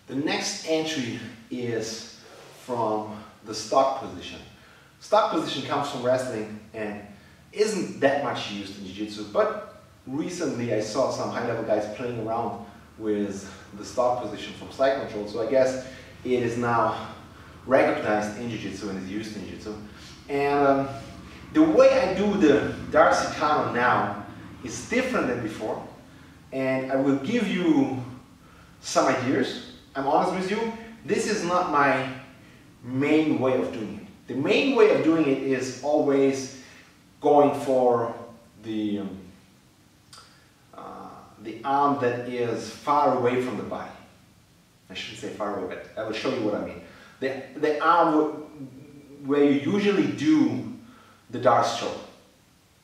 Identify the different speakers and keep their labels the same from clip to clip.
Speaker 1: The next entry is from the stock position. Stock position comes from wrestling and isn't that much used in jiu-jitsu, but recently I saw some high-level guys playing around with the stock position from side control, so I guess it is now recognized in jiu-jitsu and is used in jiu-jitsu. And the way I do the Darcicano now is different than before, and I will give you some ideas. I'm honest with you, this is not my main way of doing it. The main way of doing it is always going for the arm that is far away from the body. I shouldn't say far away, but I will show you what I mean. The arm where you usually do the Darce choke,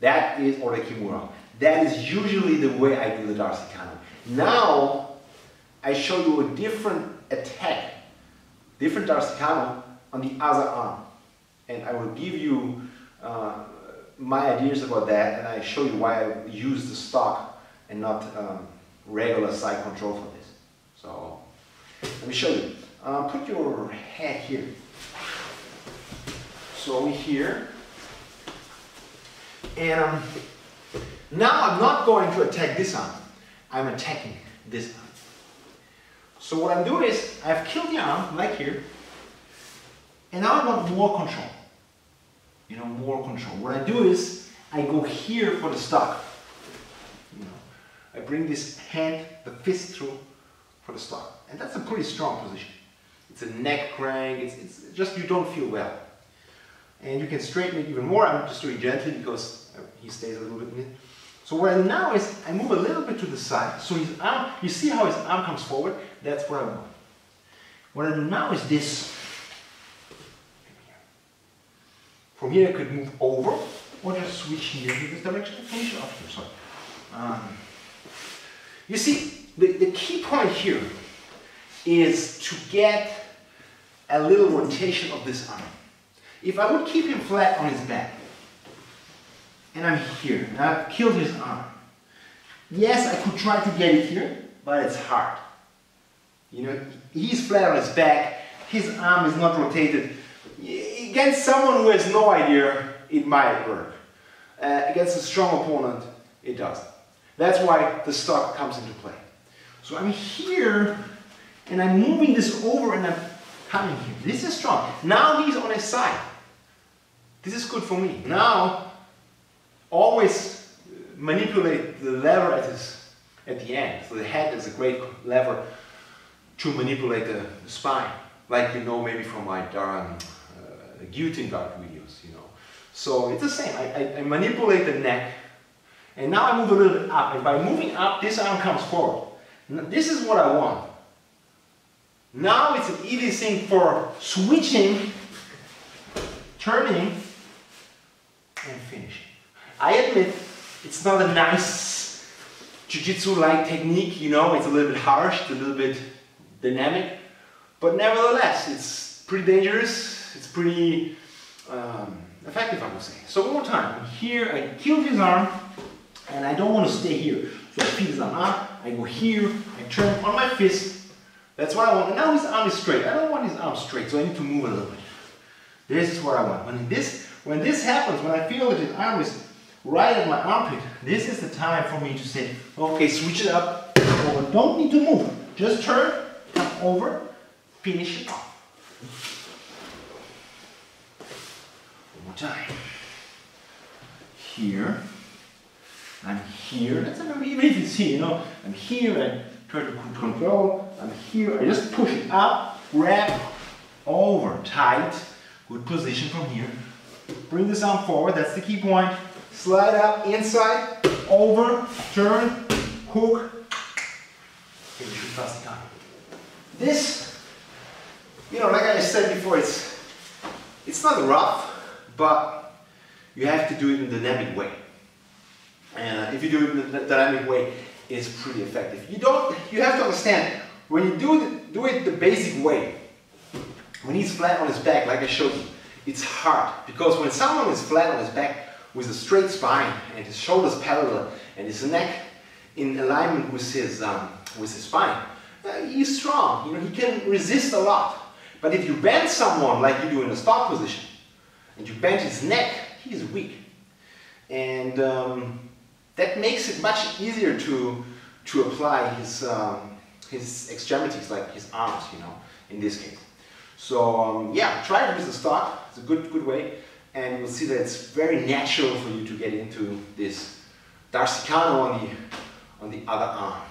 Speaker 1: that is, or the Kimura, that is usually the way I do the Darcicano. Now, I show you a different attack, different Darcicano on the other arm. And I will give you my ideas about that, and I show you why I use the stock and not regular side control for this. So, let me show you. Put your head here. So here. And now I'm not going to attack this arm. I'm attacking this arm. So what I'm doing is, I've killed the arm, like here, and now I want more control. You know, more control. What I do is, I go here for the stock. You know, I bring this hand, the fist through for the stock. And that's a pretty strong position. It's a neck crank, it's just you don't feel well. And you can straighten it even more. I'm just doing gently because he stays a little bit in it. So what I do now is, I move a little bit to the side. So his arm, you see how his arm comes forward? That's what I want. What I do now is this. From here I could move over, or just switch here in this direction and finish it off here. Sorry. You see, the key point here is to get a little rotation of this arm. If I would keep him flat on his back, and I'm here, and I've killed his arm, yes, I could try to get it here, but it's hard. You know, he's flat on his back, his arm is not rotated. Against someone who has no idea, it might work. Against a strong opponent, it doesn't. That's why the stock comes into play. So I'm here, and I'm moving this over, and I'm coming here. This is strong. Now he's on his side. This is good for me. Now, always manipulate the lever at the end. So the head is a great lever to manipulate the spine, like you know maybe from my Guillotine Guard videos, you know. So it's the same. I manipulate the neck, and now I move a little bit up. And by moving up, this arm comes forward. This is what I want. Now it's an easy thing for switching, turning, and finishing. I admit it's not a nice jiu-jitsu-like technique, you know, it's a little bit harsh, it's a little bit dynamic, but nevertheless, it's pretty dangerous, it's pretty effective, I would say. So one more time, here I killed his arm, and I don't want to stay here. So I feed his arm up, I go here, I turn on my fist, that's what I want. And now his arm is straight. I don't want his arm straight, so I need to move a little bit. This is what I want. When this happens, when I feel that his arm is right at my armpit, this is the time for me to say, okay, switch it up, over. Don't need to move. Just turn, come over, finish it off. One more time. Here. I'm here. That's even if it's here, you know. I'm here, I try to control. I'm here. I just push it up, grab, over, tight. Good position from here. Bring this arm forward. That's the key point. Slide up, inside, over, turn, hook. Finish with Darcicano. This, you know, like I said before, it's not rough, but you have to do it in a dynamic way. And if you do it in a dynamic way, it's pretty effective. You have to understand, when you do it the basic way, when he's flat on his back, like I showed you, it's hard. Because when someone is flat on his back with a straight spine and his shoulders parallel and his neck in alignment with his spine, he's strong. You know, he can resist a lot. But if you bend someone like you do in a stock position, and you bend his neck, he's weak. And that makes it much easier to apply his extremities, like his arms, you know, in this case. So yeah, try to use the stock. It's a good way, and you'll see that it's very natural for you to get into this Darcicano on the other arm.